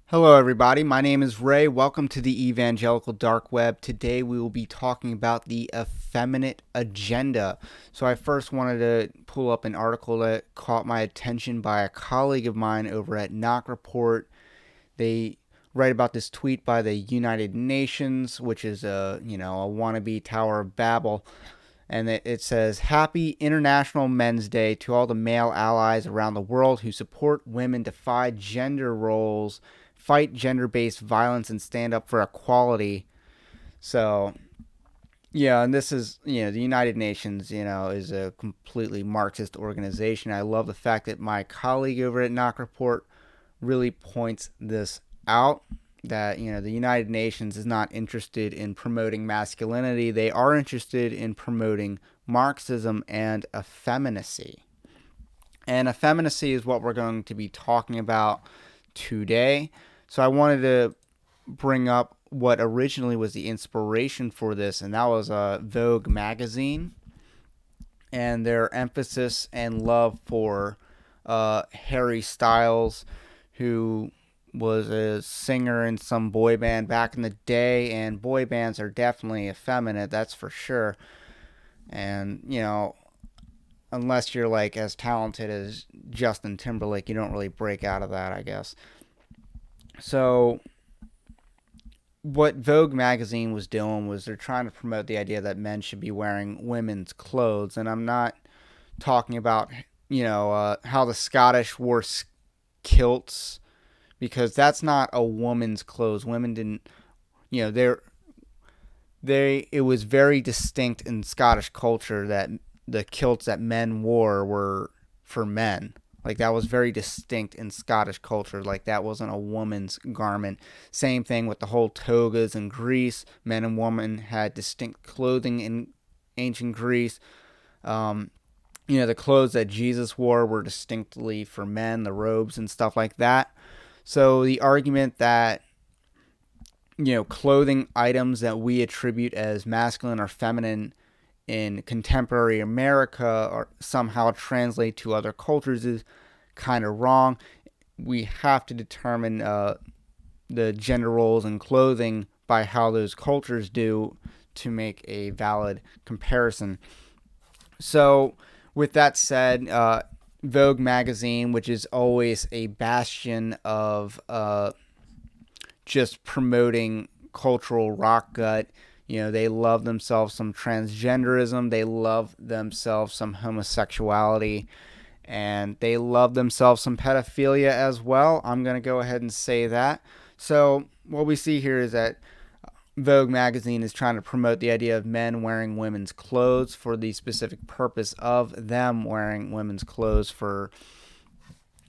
Hello, everybody. My name is Ray. Welcome to the Evangelical Dark Web. Today, we will be talking about the effeminate agenda. So, I first wanted to pull up an article that caught my attention by a colleague of mine over at Knock Report. They write about this tweet by the United Nations, which is a wannabe Tower of Babel. And it says, Happy International Men's Day to all the male allies around the world who support women, defy gender roles, fight gender-based violence, and stand up for equality. So, yeah, and this is, the United Nations, is a completely Marxist organization. I love the fact that my colleague over at Knock Report really points this out, that, the United Nations is not interested in promoting masculinity. They are interested in promoting Marxism and effeminacy. And effeminacy is what we're going to be talking about today. So I wanted to bring up what originally was the inspiration for this, and that was Vogue magazine and their emphasis and love for Harry Styles, who was a singer in some boy band back in the day, and boy bands are definitely effeminate, that's for sure. And, unless you're like as talented as Justin Timberlake, you don't really break out of that, I guess. So what Vogue magazine was doing was they're trying to promote the idea that men should be wearing women's clothes, and I'm not talking about how the Scottish wore kilts, because that's not a woman's clothes. Women didn't, they it was very distinct in Scottish culture that the kilts that men wore were for men. Like, that was very distinct in Scottish culture. Like, that wasn't a woman's garment. Same thing with the whole togas in Greece. Men and women had distinct clothing in ancient Greece. The clothes that Jesus wore were distinctly for men, the robes and stuff like that. So the argument that clothing items that we attribute as masculine or feminine in contemporary America or somehow translate to other cultures is kind of wrong. We have to determine the gender roles in clothing by how those cultures do to make a valid comparison. So, with that said, Vogue magazine, which is always a bastion of just promoting cultural rock gut. They love themselves some transgenderism. They love themselves some homosexuality. And they love themselves some pedophilia as well. I'm going to go ahead and say that. So what we see here is that Vogue magazine is trying to promote the idea of men wearing women's clothes for the specific purpose of them wearing women's clothes. For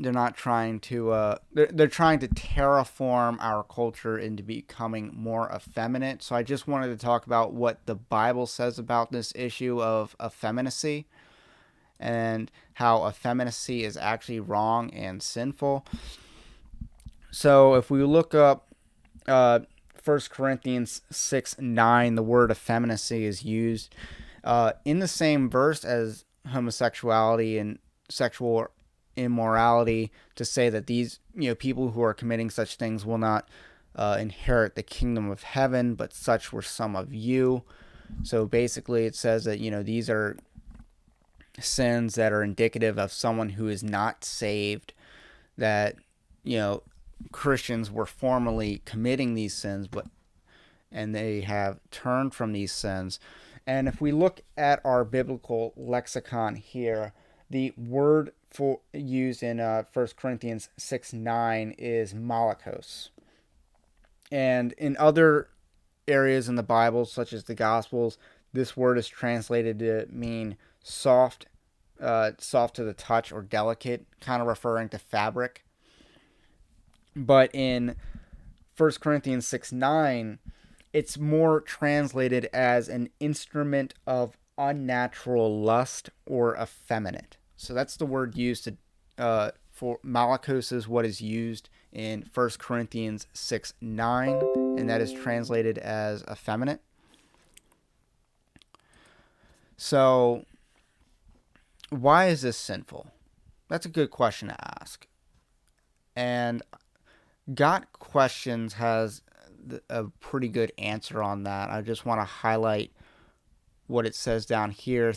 they're not trying to they're trying to terraform our culture into becoming more effeminate. So I just wanted to talk about what the Bible says about this issue of effeminacy and how effeminacy is actually wrong and sinful. So if we look up 1 Corinthians 6:9, the word effeminacy is used in the same verse as homosexuality and sexual immorality, to say that these people who are committing such things will not inherit the kingdom of heaven, but such were some of you. So basically it says that these are sins that are indicative of someone who is not saved, that Christians were formerly committing these sins, and they have turned from these sins. And if we look at our biblical lexicon here, the word for used in 1 Corinthians 6:9 is malakos. And in other areas in the Bible, such as the Gospels, this word is translated to mean soft, soft to the touch, or delicate, kind of referring to fabric. But in 1 Corinthians 6:9, it's more translated as an instrument of unnatural lust or effeminate. So that's the word used for malakos, is what is used in 1 Corinthians 6:9, and that is translated as effeminate. So why is this sinful? That's a good question to ask. And Got Questions has a pretty good answer on that. I just want to highlight what it says down here.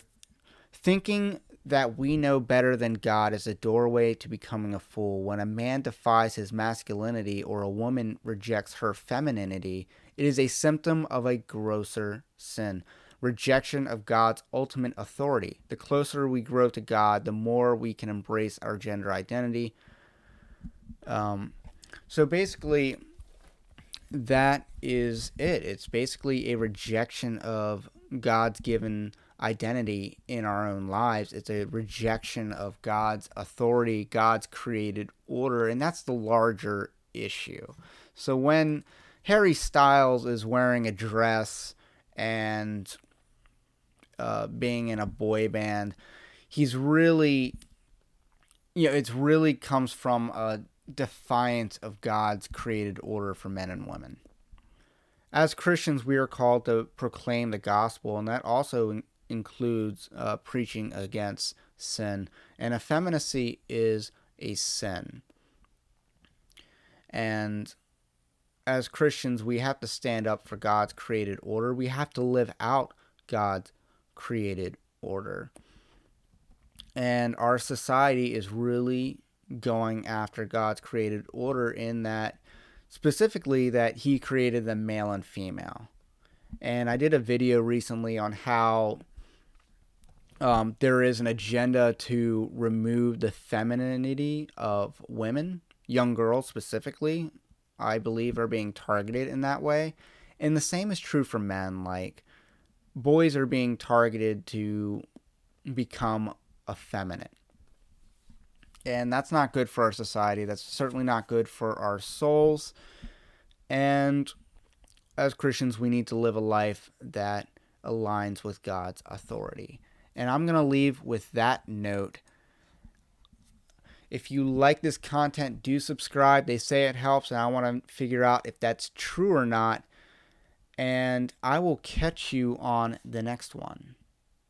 Thinking that we know better than God is a doorway to becoming a fool. When a man defies his masculinity or a woman rejects her femininity, it is a symptom of a grosser sin. Rejection of God's ultimate authority. The closer we grow to God, the more we can embrace our gender identity. So basically, that is it. It's basically a rejection of God's given identity in our own lives. It's a rejection of God's authority, God's created order, and that's the larger issue. So when Harry Styles is wearing a dress and being in a boy band, he's really, it's really comes from a defiance of God's created order for men and women. As Christians, we are called to proclaim the gospel, and that also includes preaching against sin. And effeminacy is a sin. And as Christians, we have to stand up for God's created order. We have to live out God's created order. And our society is really going after God's created order in that, specifically, that He created them male and female. And I did a video recently on how there is an agenda to remove the femininity of women, young girls specifically, I believe, are being targeted in that way. And the same is true for men. Like, boys are being targeted to become effeminate. And that's not good for our society. That's certainly not good for our souls. And as Christians, we need to live a life that aligns with God's authority. And I'm going to leave with that note. If you like this content, do subscribe. They say it helps, and I want to figure out if that's true or not. And I will catch you on the next one.